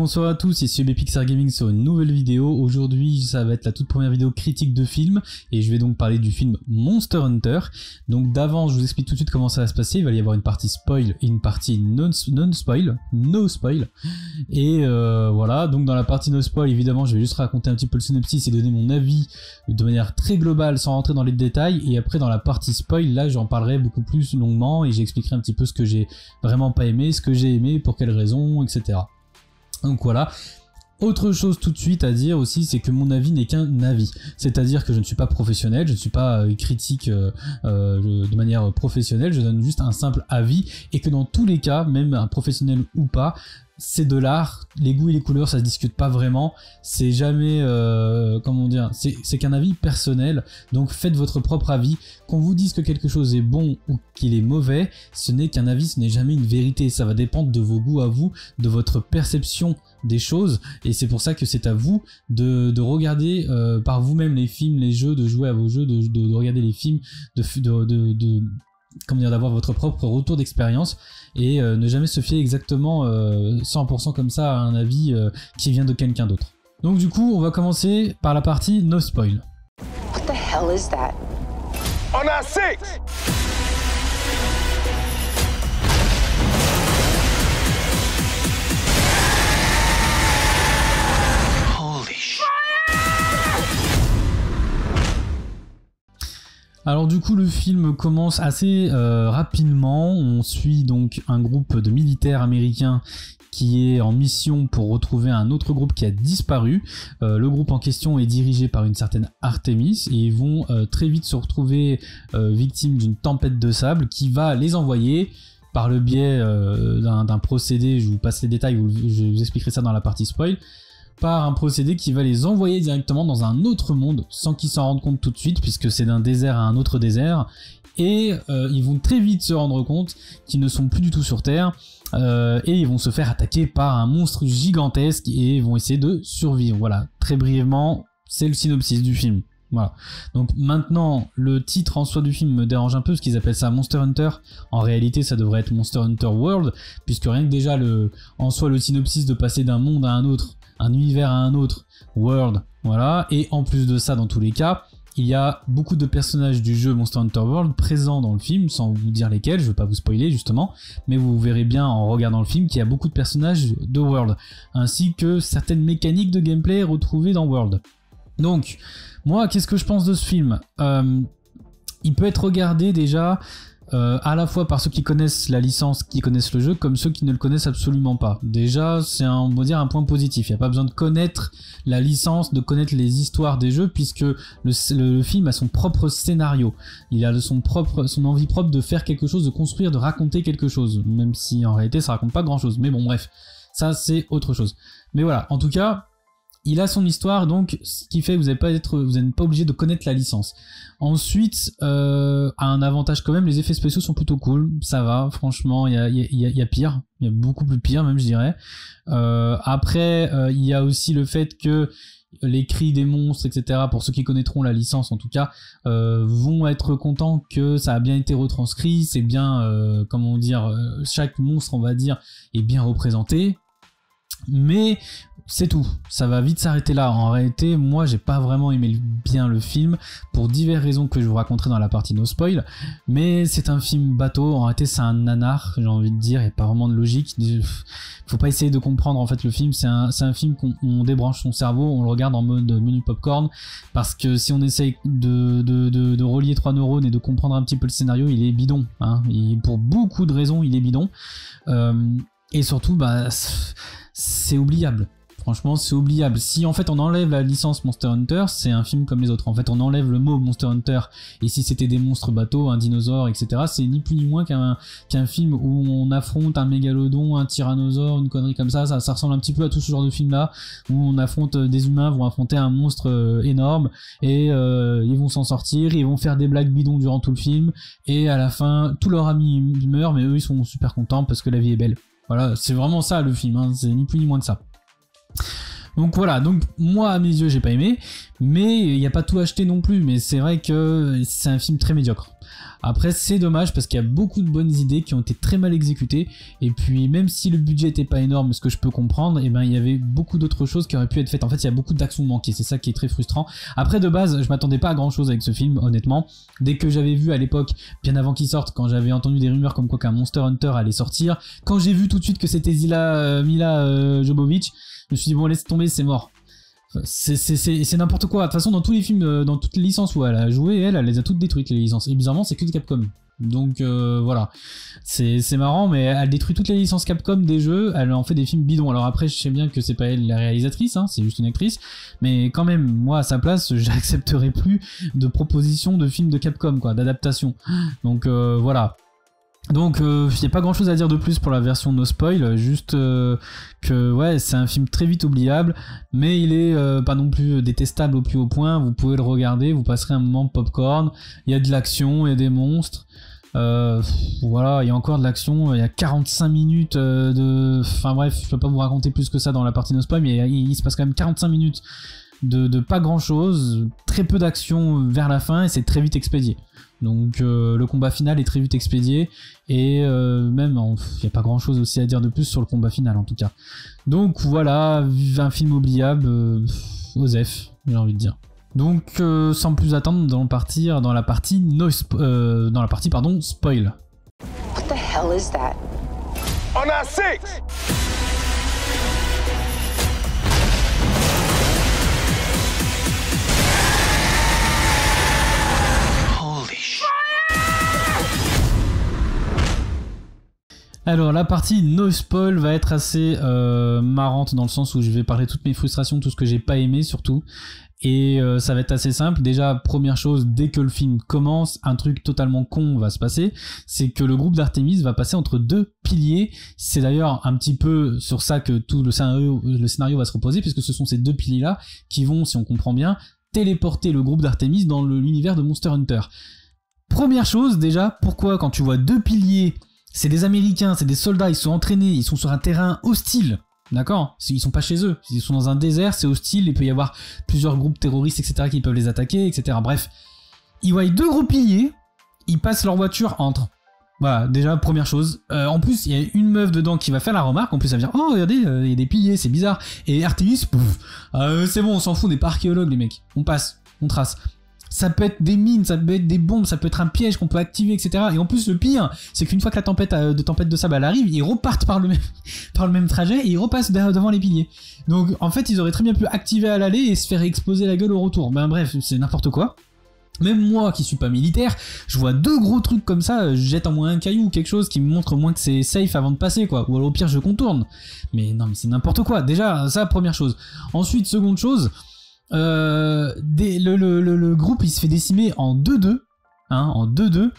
bonsoir à tous, ici Pixar Gaming sur une nouvelle vidéo. Aujourd'hui ça va être la toute première vidéo critique de film et je vais donc parler du film Monster Hunter. Donc d'avance je vous explique tout de suite comment ça va se passer. Il va y avoir une partie spoil et une partie no spoil. Et voilà, donc dans la partie no spoil évidemment je vais juste raconter un petit peu le synopsis et donner mon avis de manière très globale sans rentrer dans les détails. Et après dans la partie spoil là j'en parlerai beaucoup plus longuement et j'expliquerai un petit peu ce que j'ai vraiment pas aimé, ce que j'ai aimé, pour quelles raisons, etc. Donc voilà. Autre chose tout de suite à dire aussi, c'est que mon avis n'est qu'un avis. C'est-à-dire que je ne suis pas professionnel, je ne suis pas critique de manière professionnelle, je donne juste un simple avis et que dans tous les cas, même un professionnel ou pas, c'est de l'art, les goûts et les couleurs ça se discute pas vraiment, c'est jamais, comment dire, c'est qu'un avis personnel, donc faites votre propre avis. Qu'on vous dise que quelque chose est bon ou qu'il est mauvais, ce n'est qu'un avis, ce n'est jamais une vérité, ça va dépendre de vos goûts à vous, de votre perception des choses, et c'est pour ça que c'est à vous de regarder par vous-même les films, les jeux, de jouer à vos jeux, de regarder les films, comment dire, d'avoir votre propre retour d'expérience et ne jamais se fier exactement 100% comme ça à un avis qui vient de quelqu'un d'autre. Donc du coup, on va commencer par la partie no spoil. What the hell is that? On a 6! Alors du coup le film commence assez rapidement, on suit donc un groupe de militaires américains qui est en mission pour retrouver un autre groupe qui a disparu. Le groupe en question est dirigé par une certaine Artemis et ils vont très vite se retrouver victimes d'une tempête de sable qui va les envoyer par le biais d'un procédé, je vous passe les détails, je vous expliquerai ça dans la partie spoil, par un procédé qui va les envoyer directement dans un autre monde sans qu'ils s'en rendent compte tout de suite puisque c'est d'un désert à un autre désert et ils vont très vite se rendre compte qu'ils ne sont plus du tout sur Terre et ils vont se faire attaquer par un monstre gigantesque et vont essayer de survivre. Voilà, très brièvement, c'est le synopsis du film. Voilà. Donc maintenant, le titre en soi du film me dérange un peu parce qu'ils appellent ça Monster Hunter. En réalité, ça devrait être Monster Hunter World puisque rien que déjà en soi le synopsis de passer d'un monde à un autre, un univers à un autre, World, voilà, et en plus de ça, dans tous les cas, il y a beaucoup de personnages du jeu Monster Hunter World présents dans le film, sans vous dire lesquels, je ne veux pas vous spoiler justement, mais vous verrez bien en regardant le film qu'il y a beaucoup de personnages de World, ainsi que certaines mécaniques de gameplay retrouvées dans World. Donc, moi, qu'est-ce que je pense de ce film ? Il peut être regardé déjà à la fois par ceux qui connaissent la licence, qui connaissent le jeu, comme ceux qui ne le connaissent absolument pas. Déjà, c'est on va dire un point positif. Il n'y a pas besoin de connaître la licence, de connaître les histoires des jeux, puisque le film a son propre scénario. Il a son envie propre de faire quelque chose, de construire, de raconter quelque chose. Même si en réalité, ça raconte pas grand-chose. Mais bon, bref, ça c'est autre chose. Mais voilà, en tout cas, il a son histoire, donc ce qui fait que vous n'êtes pas obligé de connaître la licence. Ensuite, a un avantage quand même, les effets spéciaux sont plutôt cool, ça va, franchement, il y a pire, il y a beaucoup plus pire même je dirais. Après, il y a aussi le fait que les cris des monstres, etc., pour ceux qui connaîtront la licence en tout cas, vont être contents que ça a bien été retranscrit, c'est bien, comment dire, chaque monstre on va dire est bien représenté, mais c'est tout, ça va vite s'arrêter là. En réalité, moi j'ai pas vraiment aimé bien le film pour diverses raisons que je vous raconterai dans la partie no spoil, mais c'est un film bateau, en réalité c'est un nanar, j'ai envie de dire, il n'y a pas vraiment de logique, faut pas essayer de comprendre en fait le film, c'est un film qu'on débranche son cerveau, on le regarde en mode menu popcorn, parce que si on essaye de relier 3 neurones et de comprendre un petit peu le scénario, il est bidon, hein, pour beaucoup de raisons il est bidon, et surtout bah c'est oubliable. Franchement, c'est oubliable. Si en fait on enlève la licence Monster Hunter, c'est un film comme les autres. En fait, on enlève le mot Monster Hunter, et si c'était des monstres bateaux, un dinosaure, etc., c'est ni plus ni moins qu'un film où on affronte un mégalodon, un tyrannosaure, une connerie comme ça. Ça ressemble un petit peu à tout ce genre de film-là, où on affronte des humains, vont affronter un monstre énorme, et ils vont s'en sortir, ils vont faire des blagues bidons durant tout le film, et à la fin, tous leurs amis meurent, mais eux ils sont super contents parce que la vie est belle. Voilà, c'est vraiment ça le film, hein. C'est ni plus ni moins que ça. Donc voilà, donc moi à mes yeux j'ai pas aimé, mais il n'y a pas tout acheté non plus, mais c'est vrai que c'est un film très médiocre. Après c'est dommage parce qu'il y a beaucoup de bonnes idées qui ont été très mal exécutées, et puis même si le budget était pas énorme, ce que je peux comprendre, et ben il y avait beaucoup d'autres choses qui auraient pu être faites. En fait il y a beaucoup d'actions manquées, c'est ça qui est très frustrant. Après de base je m'attendais pas à grand chose avec ce film, honnêtement. Dès que j'avais vu à l'époque, bien avant qu'il sorte, quand j'avais entendu des rumeurs comme quoi qu'un Monster Hunter allait sortir, quand j'ai vu tout de suite que c'était Mila Jovovich, je me suis dit bon laisse tomber, c'est mort. C'est n'importe quoi. De toute façon, dans tous les films, dans toutes les licences où elle a joué, elle les a toutes détruites, les licences. Et bizarrement, c'est que de Capcom. Donc voilà, c'est marrant, mais elle détruit toutes les licences Capcom des jeux, elle en fait des films bidons. Alors après, je sais bien que c'est pas elle la réalisatrice, hein, c'est juste une actrice, mais quand même, moi à sa place, j'accepterai plus de propositions de films de Capcom, quoi, d'adaptation. Donc voilà. Donc il n'y a pas grand chose à dire de plus pour la version no spoil, juste que ouais c'est un film très vite oubliable, mais il est pas non plus détestable au plus haut point. Vous pouvez le regarder, vous passerez un moment popcorn, il y a de l'action, il y a des monstres, voilà, il y a encore de l'action, il y a 45 minutes enfin bref, je peux pas vous raconter plus que ça dans la partie no spoil, mais il se passe quand même 45 minutes de pas grand chose, très peu d'action vers la fin, et c'est très vite expédié. Donc le combat final est très vite expédié, et même il n'y a pas grand chose aussi à dire de plus sur le combat final en tout cas. Donc voilà, un film oubliable, Osef, j'ai envie de dire. Donc sans plus attendre, nous allons partir dans la partie spoil. What the hell is that? On a 6! Alors la partie no spoil va être assez marrante dans le sens où je vais parler de toutes mes frustrations, tout ce que j'ai pas aimé surtout, et ça va être assez simple. Déjà première chose, dès que le film commence, un truc totalement con va se passer, c'est que le groupe d'Artemis va passer entre deux piliers. C'est d'ailleurs un petit peu sur ça que tout le scénario va se reposer, puisque ce sont ces deux piliers là qui vont, si on comprend bien, téléporter le groupe d'Artemis dans l'univers de Monster Hunter. Première chose déjà, pourquoi quand tu vois deux piliers, c'est des Américains, c'est des soldats, ils sont entraînés, ils sont sur un terrain hostile, d'accord ? Ils sont pas chez eux, ils sont dans un désert, c'est hostile, il peut y avoir plusieurs groupes terroristes, etc. qui peuvent les attaquer, etc. Bref, ils voient deux gros piliers, ils passent leur voiture entre. Voilà, déjà, première chose. En plus, il y a une meuf dedans qui va faire la remarque, en plus elle va dire « Oh, regardez, il y a des piliers, c'est bizarre. » Et Artemis, c'est bon, on s'en fout, on n'est pas archéologues les mecs, on passe, on trace. Ça peut être des mines, ça peut être des bombes, ça peut être un piège qu'on peut activer, etc. Et en plus, le pire, c'est qu'une fois que la tempête de sable elle arrive, ils repartent par le même trajet et ils repassent devant les piliers. Donc, en fait, ils auraient très bien pu activer à l'aller et se faire exploser la gueule au retour. Ben bref, c'est n'importe quoi. Même moi qui suis pas militaire, je vois deux gros trucs comme ça, je jette en moins un caillou ou quelque chose qui me montre au moins que c'est safe avant de passer, quoi. Ou alors au pire, je contourne. Mais non, mais c'est n'importe quoi. Déjà, ça, première chose. Ensuite, seconde chose... le groupe il se fait décimer en 2-2, hein, en 2-2,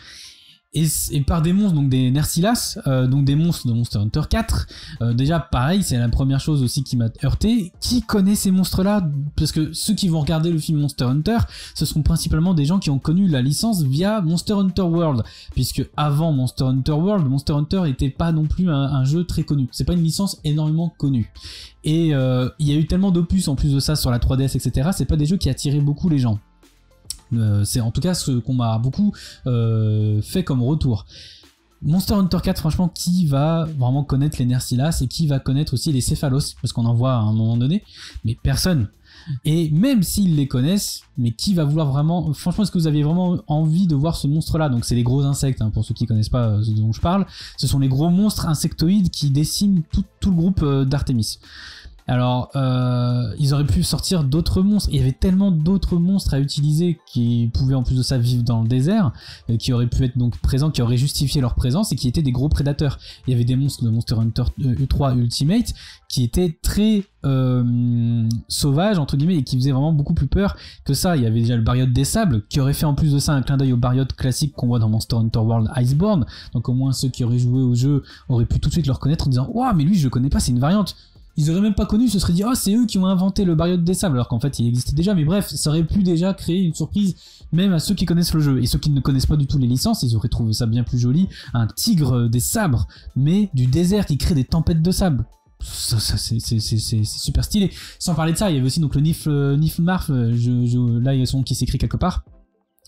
et par des monstres, donc des Nersilas, donc des monstres de Monster Hunter 4. Déjà pareil, c'est la première chose aussi qui m'a heurté. Qui connaît ces monstres là? Parce que ceux qui vont regarder le film Monster Hunter, ce seront principalement des gens qui ont connu la licence via Monster Hunter World, puisque avant Monster Hunter World, Monster Hunter était pas non plus un jeu très connu, c'est pas une licence énormément connue. Et il y a eu tellement d'opus en plus de ça sur la 3DS, etc. C'est pas des jeux qui attiraient beaucoup les gens. C'est en tout cas ce qu'on m'a beaucoup fait comme retour. Monster Hunter 4, franchement, qui va vraiment connaître les Nersilas et qui va connaître aussi les Céphalos, parce qu'on en voit à un moment donné, mais personne. Et même s'ils les connaissent, mais qui va vouloir vraiment... Franchement, est-ce que vous aviez vraiment envie de voir ce monstre-là? Donc c'est les gros insectes, hein, pour ceux qui connaissent pas ce dont je parle. Ce sont les gros monstres insectoïdes qui déciment tout le groupe d'Artemis. Alors, ils auraient pu sortir d'autres monstres. Il y avait tellement d'autres monstres à utiliser qui pouvaient en plus de ça vivre dans le désert, qui auraient pu être donc présents, qui auraient justifié leur présence et qui étaient des gros prédateurs. Il y avait des monstres de Monster Hunter 3 Ultimate qui étaient très sauvages entre guillemets et qui faisaient vraiment beaucoup plus peur que ça. Il y avait déjà le Bariote des Sables qui aurait fait en plus de ça un clin d'œil au Bariote classique qu'on voit dans Monster Hunter World Iceborne. Donc au moins ceux qui auraient joué au jeu auraient pu tout de suite le reconnaître en disant « Waouh, mais lui je le connais pas, c'est une variante ». Ils auraient même pas connu, se seraient dit « Oh, c'est eux qui ont inventé le Bariote des Sables », alors qu'en fait il existait déjà, mais bref, ça aurait pu déjà créer une surprise même à ceux qui connaissent le jeu. Et ceux qui ne connaissent pas du tout les licences, ils auraient trouvé ça bien plus joli, un tigre des sabres, mais du désert qui crée des tempêtes de sable. c'est super stylé. Sans parler de ça, il y avait aussi donc le Niflmarf, là il y a son nom qui s'écrit quelque part.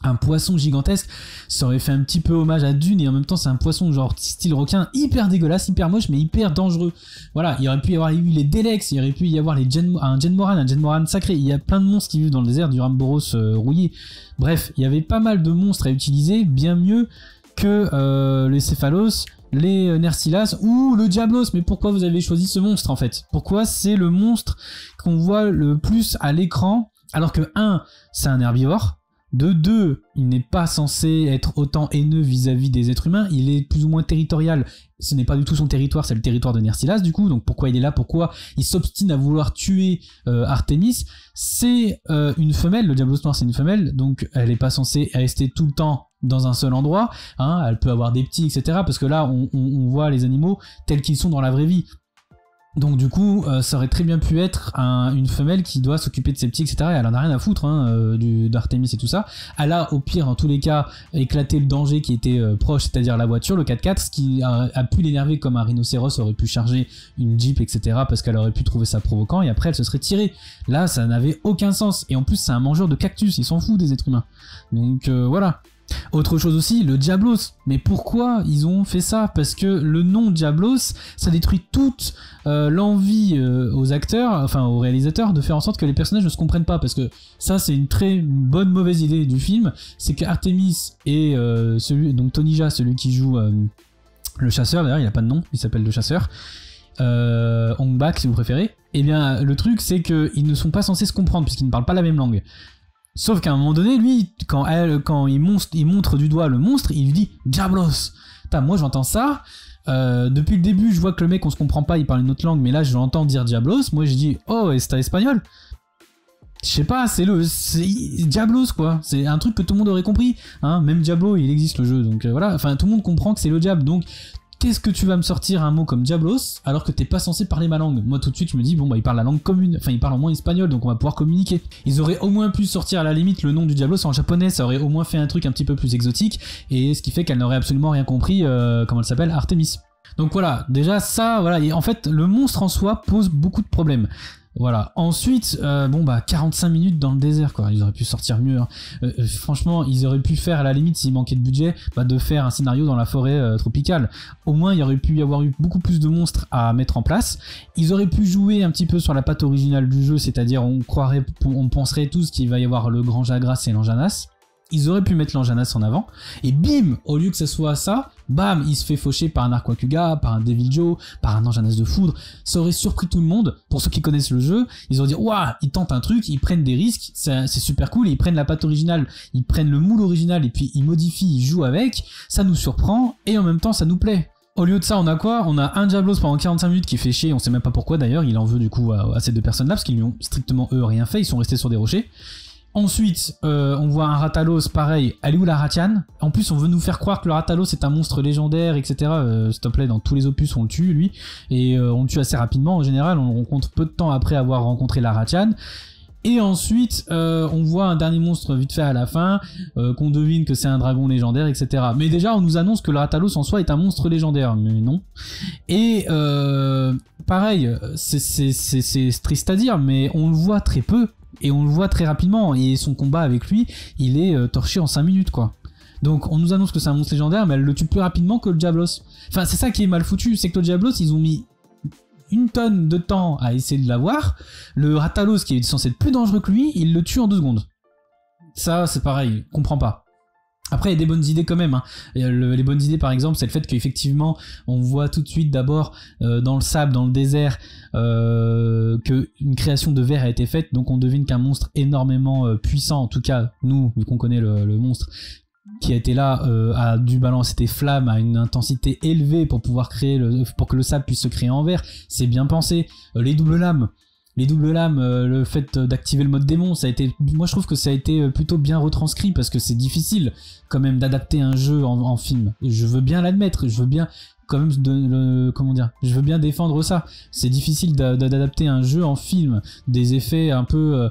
Un poisson gigantesque, ça aurait fait un petit peu hommage à Dune, et en même temps c'est un poisson genre style requin, hyper dégueulasse, hyper moche, mais hyper dangereux. Voilà, il aurait pu y avoir eu les Delex, il aurait pu y avoir un Genmoran sacré, il y a plein de monstres qui vivent dans le désert du Ramboros rouillé. Bref, il y avait pas mal de monstres à utiliser, bien mieux que les Céphalos, les Nersilas ou le Diablos. Mais pourquoi vous avez choisi ce monstre en fait? Pourquoi c'est le monstre qu'on voit le plus à l'écran, alors que 1, c'est un herbivore, de 2, il n'est pas censé être autant haineux vis-à-vis des êtres humains, il est plus ou moins territorial, ce n'est pas du tout son territoire, c'est le territoire de Nersilas du coup, donc pourquoi il est là, pourquoi il s'obstine à vouloir tuer Artemis? C'est une femelle, le Diablos noir c'est une femelle, donc elle n'est pas censée rester tout le temps dans un seul endroit, hein, elle peut avoir des petits, etc. Parce que là, on voit les animaux tels qu'ils sont dans la vraie vie. Donc du coup, ça aurait très bien pu être une femelle qui doit s'occuper de ses petits, etc. Et elle en a rien à foutre d'Artemis et tout ça. Elle a au pire, dans tous les cas, éclaté le danger qui était proche, c'est-à-dire la voiture, le 4x4, ce qui a pu l'énerver comme un rhinocéros aurait pu charger une Jeep, etc. Parce qu'elle aurait pu trouver ça provoquant et après elle se serait tirée. Là, ça n'avait aucun sens. Et en plus, c'est un mangeur de cactus, il s'en fout des êtres humains. Donc voilà. Autre chose aussi, le Diablos. Mais pourquoi ils ont fait ça? Parce que le nom Diablos, ça détruit toute l'envie aux acteurs, enfin aux réalisateurs, de faire en sorte que les personnages ne se comprennent pas. Parce que ça, c'est une très bonne mauvaise idée du film. C'est que Artemis et donc Tony Jaa, celui qui joue le chasseur, d'ailleurs il a pas de nom, il s'appelle le chasseur, Hong Bak si vous préférez. Et bien le truc c'est qu'ils ne sont pas censés se comprendre puisqu'ils ne parlent pas la même langue. Sauf qu'à un moment donné, lui, quand il montre du doigt le monstre, il lui dit Diablos. Moi j'entends ça. Depuis le début, je vois que le mec, on se comprend pas, il parle une autre langue, mais là je l'entends dire Diablos. Moi je dis oh, c'est espagnol. Je sais pas, c'est Diablos quoi. C'est un truc que tout le monde aurait compris. Hein, même Diablo, il existe le jeu, donc voilà. Enfin, tout le monde comprend que c'est le diable, donc. Qu'est-ce que tu vas me sortir un mot comme Diablos alors que t'es pas censé parler ma langue? Moi tout de suite je me dis bon bah il parle la langue commune, enfin il parle au moins espagnol donc on va pouvoir communiquer. Ils auraient au moins pu sortir à la limite le nom du Diablos en japonais, ça aurait au moins fait un truc un petit peu plus exotique et ce qui fait qu'elle n'aurait absolument rien compris comment elle s'appelle, Artemis. Donc voilà, déjà ça, voilà, et en fait le monstre en soi pose beaucoup de problèmes. Voilà. Ensuite, 45 minutes dans le désert, quoi. Ils auraient pu sortir mieux. Hein. Franchement, ils auraient pu faire, à la limite, s'il manquait de budget, de faire un scénario dans la forêt tropicale. Au moins, il y aurait pu y avoir eu beaucoup plus de monstres à mettre en place. Ils auraient pu jouer un petit peu sur la patte originale du jeu, c'est-à-dire on penserait tous qu'il va y avoir le grand Jagras et l'Anjanas. Ils auraient pu mettre l'Anjanas en avant, et bim, au lieu que ce soit ça, bam, il se fait faucher par un Arquacuga, par un Devil Joe, par un Anjanas de foudre. Ça aurait surpris tout le monde. Pour ceux qui connaissent le jeu, ils auraient dit waouh, ils tentent un truc, ils prennent des risques, c'est super cool, ils prennent la patte originale, ils prennent le moule original et puis ils modifient, ils jouent avec, ça nous surprend et en même temps ça nous plaît. Au lieu de ça, on a quoi? On a un Diablos pendant 45 minutes qui fait chier, on sait même pas pourquoi d'ailleurs, il en veut du coup à ces deux personnes-là, parce qu'ils lui ont strictement eux rien fait, ils sont restés sur des rochers. Ensuite, on voit un Rathalos, pareil, elle est où la Rathian? En plus, on veut nous faire croire que le Rathalos est un monstre légendaire, etc. S'il te plaît, dans tous les opus, on le tue, lui. Et on le tue assez rapidement, en général, on le rencontre peu de temps après avoir rencontré la Rathian. Et ensuite, on voit un dernier monstre vite fait à la fin, qu'on devine que c'est un dragon légendaire, etc. Mais déjà, on nous annonce que le Rathalos en soi est un monstre légendaire, mais non. Et pareil, c'est triste à dire, mais on le voit très peu. Et on le voit très rapidement, et son combat avec lui, il est torché en 5 minutes, quoi. Donc on nous annonce que c'est un monstre légendaire, mais elle le tue plus rapidement que le Diablos. Enfin, c'est ça qui est mal foutu, c'est que le Diablos, ils ont mis une tonne de temps à essayer de l'avoir. Le Rathalos, qui est censé être plus dangereux que lui, il le tue en 2 secondes. Ça, c'est pareil, comprends pas. Après, il y a des bonnes idées quand même. Hein. Les bonnes idées, par exemple, c'est le fait qu'effectivement, on voit tout de suite d'abord dans le sable, dans le désert, qu'une création de verre a été faite. Donc on devine qu'un monstre énormément puissant, en tout cas, nous, vu qu'on connaît le monstre, qui a été là, a dû balancer des flammes à une intensité élevée pour pouvoir créer pour que le sable puisse se créer en verre. C'est bien pensé. Les doubles lames. Le fait d'activer le mode démon, ça a été, moi je trouve que ça a été plutôt bien retranscrit parce que c'est difficile quand même d'adapter un jeu en film. Je veux bien l'admettre, je veux bien quand même comment dire, je veux bien défendre ça. C'est difficile d'adapter un jeu en film, des effets un peu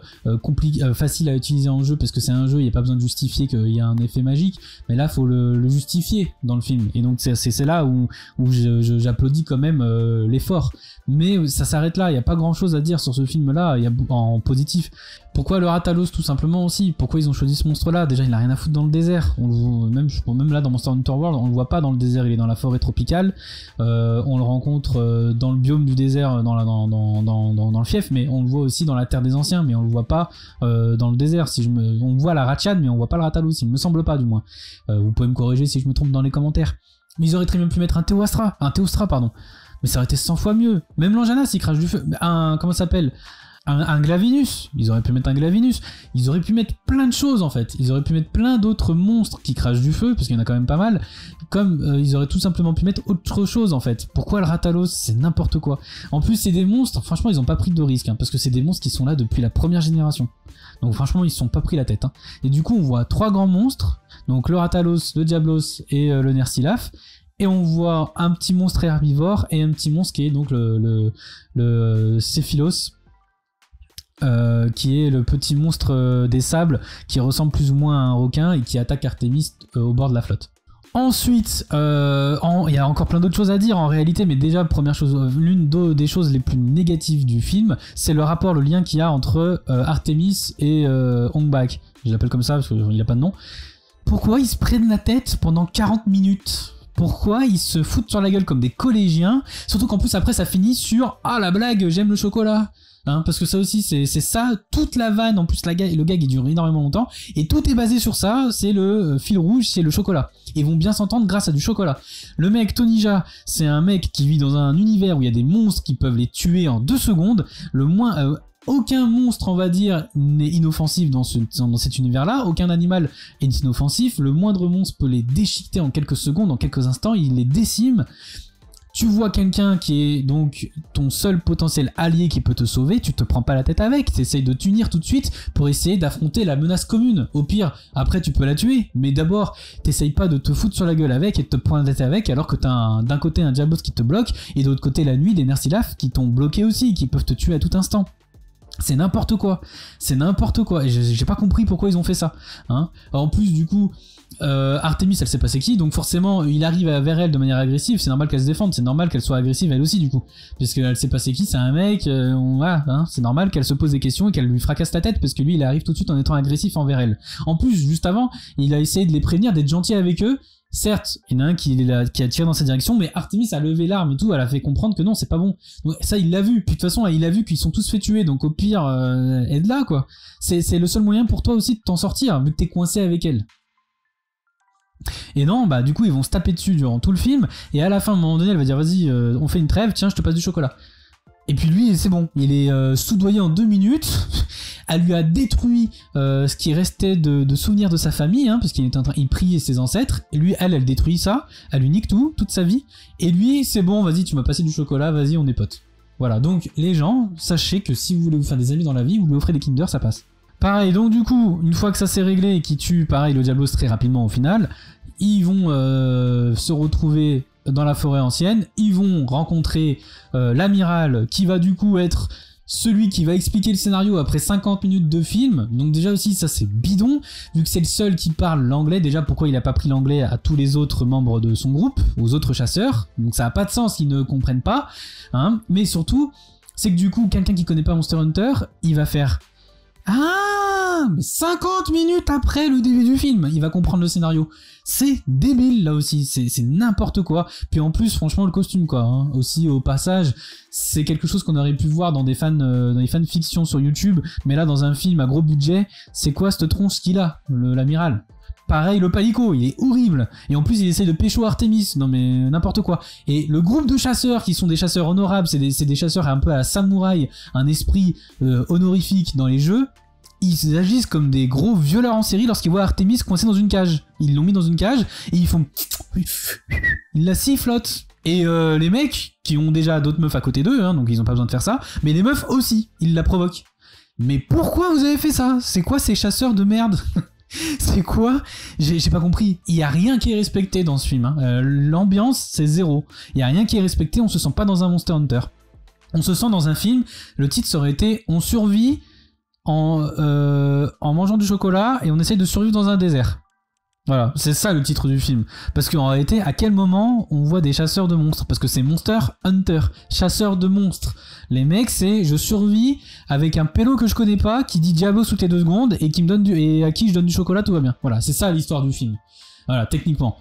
faciles à utiliser en jeu parce que c'est un jeu, il n'y a pas besoin de justifier qu'il y a un effet magique, mais là faut le justifier dans le film, et donc c'est là où j'applaudis quand même l'effort, mais ça s'arrête là, il n'y a pas grand chose à dire sur ce film là, en positif. Pourquoi le Rathalos, tout simplement aussi? Pourquoi ils ont choisi ce monstre-là? Déjà, il n'a rien à foutre dans le désert. Même là, dans Monster Hunter World, on le voit pas dans le désert, il est dans la forêt tropicale. On le rencontre dans le biome du désert, dans le fief, mais on le voit aussi dans la terre des anciens, mais on le voit pas dans le désert. On voit la Ratchan, mais on voit pas le Rathalos, il me semble pas, du moins. Vous pouvez me corriger si je me trompe dans les commentaires. Mais ils auraient très bien pu mettre un Théostra, pardon. Mais ça aurait été 100 fois mieux. Même l'Anjanas, il crache du feu. Comment ça s'appelle? Un Glavinus, ils auraient pu mettre un Glavinus, ils auraient pu mettre plein de choses en fait, ils auraient pu mettre plein d'autres monstres qui crachent du feu, parce qu'il y en a quand même pas mal, comme ils auraient tout simplement pu mettre autre chose en fait. Pourquoi le Rathalos? C'est n'importe quoi. En plus c'est des monstres, franchement ils ont pas pris de risque, parce que c'est des monstres qui sont là depuis la première génération. Donc franchement ils se sont pas pris la tête. Et du coup on voit 3 grands monstres, donc le Rathalos, le Diablos et le Nersilaf. Et on voit un petit monstre herbivore et un petit monstre qui est donc le Céphilos. Qui est le petit monstre des sables qui ressemble plus ou moins à un requin et qui attaque Artemis au bord de la flotte. Ensuite, il y a encore plein d'autres choses à dire en réalité, mais déjà, première chose, l'une des choses les plus négatives du film, c'est le lien qu'il y a entre Artemis et Ong-Bak. Je l'appelle comme ça parce qu'il n'a pas de nom. Pourquoi ils se prennent la tête pendant 40 minutes ? Pourquoi ils se foutent sur la gueule comme des collégiens? Surtout qu'en plus après ça finit sur « Ah la blague, j'aime le chocolat !» parce que ça aussi c'est ça, toute la vanne, en plus le gag il dure énormément longtemps, et tout est basé sur ça, c'est le fil rouge, c'est le chocolat. Ils vont bien s'entendre grâce à du chocolat. Le mec, Tonija, c'est un mec qui vit dans un univers où il y a des monstres qui peuvent les tuer en 2 secondes, aucun monstre, on va dire, n'est inoffensif dans cet univers-là, aucun animal est inoffensif, le moindre monstre peut les déchiqueter en quelques secondes, en quelques instants, il les décime. Tu vois quelqu'un qui est donc ton seul potentiel allié qui peut te sauver, tu te prends pas la tête avec, t'essayes de t'unir tout de suite pour essayer d'affronter la menace commune. Au pire, après tu peux la tuer, mais d'abord, t'essayes pas de te foutre sur la gueule avec et de te prendre la tête avec, alors que t'as d'un côté un Diablos qui te bloque, et de l'autre côté la nuit des Nersilaf qui t'ont bloqué aussi, qui peuvent te tuer à tout instant. C'est n'importe quoi, et j'ai pas compris pourquoi ils ont fait ça. En plus du coup, Artemis elle sait pas c'est qui, donc forcément il arrive vers elle de manière agressive, c'est normal qu'elle se défende, c'est normal qu'elle soit agressive elle aussi du coup, parce qu'elle sait pas c'est qui, c'est un mec, voilà, c'est normal qu'elle se pose des questions et qu'elle lui fracasse la tête, parce que lui il arrive tout de suite en étant agressif envers elle. En plus juste avant, il a essayé de les prévenir, d'être gentil avec eux. Certes, il y en a un qui a tiré dans sa direction, mais Artemis a levé l'arme et tout, elle a fait comprendre que non, c'est pas bon. Donc, ça, il l'a vu. Puis de toute façon, il a vu qu'ils sont tous fait tuer, donc au pire, aide-la, quoi. C'est le seul moyen pour toi aussi de t'en sortir, vu que t'es coincé avec elle. Et non, bah du coup, ils vont se taper dessus durant tout le film, et à la fin, à un moment donné, elle va dire, vas-y, on fait une trêve, tiens, je te passe du chocolat. Et puis lui, c'est bon, il est soudoyé en 2 minutes. Elle lui a détruit ce qui restait de souvenirs de sa famille, parce qu'il était en train, il priait ses ancêtres. Et lui, elle détruit ça, elle lui nique toute sa vie. Et lui, c'est bon, vas-y, tu m'as passé du chocolat, vas-y, on est potes. Voilà, donc les gens, sachez que si vous voulez vous faire des amis dans la vie, vous lui offrez des Kinder, ça passe. Pareil, donc du coup, une fois que ça s'est réglé et qu'il tue, pareil, le Diablos très rapidement au final, ils vont se retrouver dans la forêt ancienne, ils vont rencontrer l'amiral qui va du coup être celui qui va expliquer le scénario après 50 minutes de film. Donc déjà aussi ça c'est bidon, vu que c'est le seul qui parle l'anglais. Déjà pourquoi il a pas pris l'anglais à tous les autres membres de son groupe, aux autres chasseurs, donc ça a pas de sens qu'ils ne comprennent pas, mais surtout c'est que du coup quelqu'un qui connaît pas Monster Hunter, il va faire mais 50 minutes après le début du film, il va comprendre le scénario. C'est débile là aussi, c'est n'importe quoi. Puis en plus, franchement, le costume quoi, aussi au passage, c'est quelque chose qu'on aurait pu voir dans des fanfictions sur YouTube, mais là dans un film à gros budget, c'est quoi cette tronche qu'il a, l'amiral? Pareil, le palico, il est horrible. Et en plus, il essaie de pécho Artemis. Non mais n'importe quoi. Et le groupe de chasseurs, qui sont des chasseurs honorables, c'est des chasseurs un peu à la samouraï, un esprit honorifique dans les jeux, ils agissent comme des gros violeurs en série lorsqu'ils voient Artemis coincé dans une cage. Ils l'ont mis dans une cage et ils font... Ils la sifflotent. Et les mecs, qui ont déjà d'autres meufs à côté d'eux, donc ils ont pas besoin de faire ça, mais les meufs aussi, ils la provoquent. Mais pourquoi vous avez fait ça? C'est quoi ces chasseurs de merde? C'est quoi? J'ai pas compris. Il y a rien qui est respecté dans ce film. Hein. L'ambiance, c'est zéro. Il y a rien qui est respecté. On se sent pas dans un Monster Hunter. On se sent dans un film. Le titre ça aurait été On survit en mangeant du chocolat et on essaye de survivre dans un désert. Voilà, c'est ça le titre du film. Parce qu'en réalité, à quel moment on voit des chasseurs de monstres? Parce que c'est Monster Hunter, chasseur de monstres. Les mecs, c'est je survis avec un pélo que je connais pas, qui dit Diablo toutes les 2 secondes et qui me donne et à qui je donne du chocolat, tout va bien. Voilà, c'est ça l'histoire du film. Voilà, techniquement.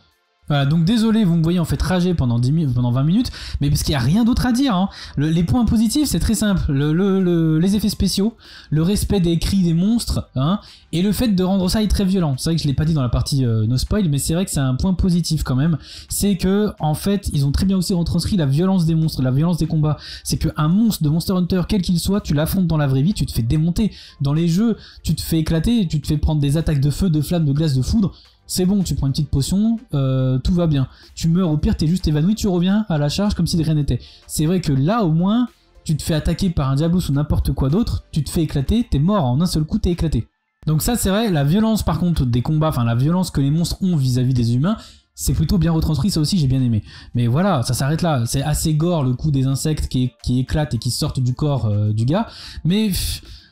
Voilà, donc désolé, vous me voyez en fait rager pendant 20 minutes, mais parce qu'il n'y a rien d'autre à dire. Hein. Les points positifs, c'est très simple. Les effets spéciaux, le respect des cris des monstres, hein, et le fait de rendre ça très violent. C'est vrai que je l'ai pas dit dans la partie no spoil, mais c'est vrai que c'est un point positif quand même. C'est que, en fait, ils ont très bien aussi retranscrit la violence des monstres, la violence des combats. C'est qu'un monstre de Monster Hunter, quel qu'il soit, tu l'affrontes dans la vraie vie, tu te fais démonter. Dans les jeux, tu te fais éclater, tu te fais prendre des attaques de feu, de flammes, de glace, de foudre. C'est bon, tu prends une petite potion, tout va bien. Tu meurs, au pire, t'es juste évanoui, tu reviens à la charge comme si de rien n'était. C'est vrai que là, au moins, tu te fais attaquer par un Diablos ou n'importe quoi d'autre, tu te fais éclater, t'es mort, en un seul coup, t'es éclaté. Donc ça, c'est vrai, la violence, par contre, des combats, enfin la violence que les monstres ont vis-à-vis des humains, c'est plutôt bien retranscrit, ça aussi, j'ai bien aimé. Mais voilà, ça s'arrête là. C'est assez gore, le coup des insectes qui éclatent et qui sortent du corps du gars, mais...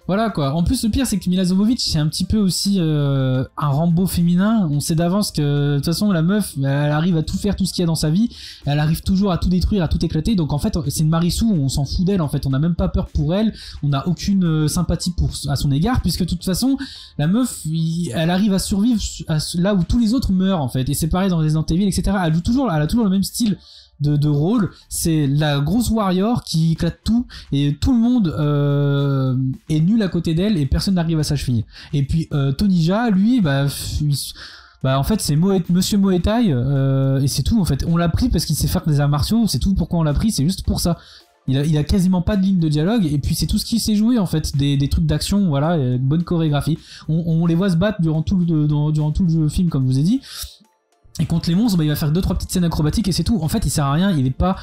Voilà quoi. En plus, le pire, c'est que Milla Jovovich, c'est un petit peu aussi un Rambo féminin. On sait d'avance que, de toute façon, la meuf, elle arrive à tout faire, tout ce qu'il y a dans sa vie. Elle arrive toujours à tout détruire, à tout éclater. Donc en fait, c'est une Marissou, on s'en fout d'elle. En fait, on n'a même pas peur pour elle. On n'a aucune sympathie à son égard, puisque de toute façon, la meuf, elle arrive à survivre là où tous les autres meurent, en fait. Et c'est pareil dans Resident Evil, etc. Elle a toujours le même style de rôle, c'est la grosse warrior qui éclate tout et tout le monde est nul à côté d'elle et personne n'arrive à sa cheville. Et puis Tony Jaa, lui, en fait c'est Monsieur Muay Thai et c'est tout en fait. On l'a pris parce qu'il sait faire des arts martiaux, c'est tout pourquoi on l'a pris, c'est juste pour ça. Il a quasiment pas de ligne de dialogue et puis c'est tout ce qu'il sait jouer en fait, des trucs d'action, voilà, bonne chorégraphie. On les voit se battre durant tout le film comme je vous ai dit. Et contre les monstres, il va faire 2-3 petites scènes acrobatiques et c'est tout. En fait, il sert à rien, il est pas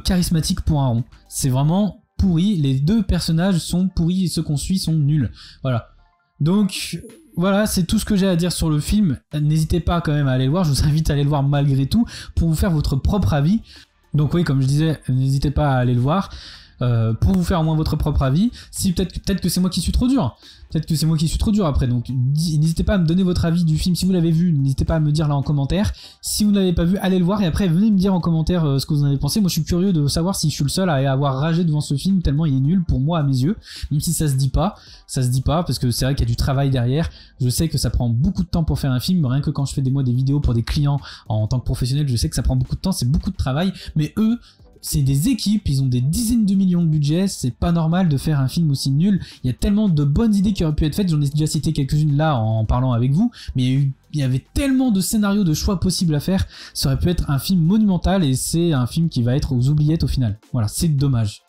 charismatique pour un rond. C'est vraiment pourri, les 2 personnages sont pourris et ceux qu'on suit sont nuls. Voilà. Donc, voilà, c'est tout ce que j'ai à dire sur le film. N'hésitez pas quand même à aller le voir, je vous invite à aller le voir malgré tout pour vous faire votre propre avis. Donc oui, comme je disais, n'hésitez pas à aller le voir. Pour vous faire au moins votre propre avis. Si peut-être que c'est moi qui suis trop dur. Peut-être que c'est moi qui suis trop dur après. Donc n'hésitez pas à me donner votre avis du film. Si vous l'avez vu, n'hésitez pas à me dire là en commentaire. Si vous ne l'avez pas vu, allez le voir et après venez me dire en commentaire ce que vous en avez pensé. Moi je suis curieux de savoir si je suis le seul à avoir ragé devant ce film tellement il est nul pour moi à mes yeux. Même si ça se dit pas parce que c'est vrai qu'il y a du travail derrière. Je sais que ça prend beaucoup de temps pour faire un film. Rien que quand je fais des vidéos pour des clients en tant que professionnel, je sais que ça prend beaucoup de temps, c'est beaucoup de travail. Mais eux, c'est des équipes, ils ont des dizaines de millions de budget, c'est pas normal de faire un film aussi nul. Il y a tellement de bonnes idées qui auraient pu être faites, j'en ai déjà cité quelques-unes là en parlant avec vous, mais il y avait tellement de scénarios, de choix possibles à faire, ça aurait pu être un film monumental et c'est un film qui va être aux oubliettes au final. Voilà, c'est dommage.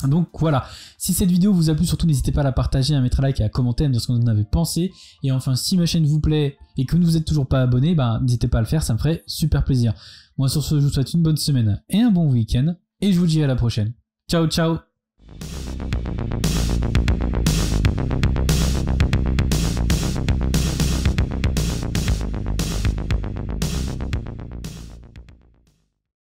Donc voilà, si cette vidéo vous a plu, surtout n'hésitez pas à la partager, à mettre un like et à commenter, à me dire ce que vous en avez pensé. Et enfin, si ma chaîne vous plaît et que vous n'êtes toujours pas abonné, n'hésitez pas à le faire, ça me ferait super plaisir. Moi sur ce, je vous souhaite une bonne semaine et un bon week-end, et je vous dis à la prochaine. Ciao ciao.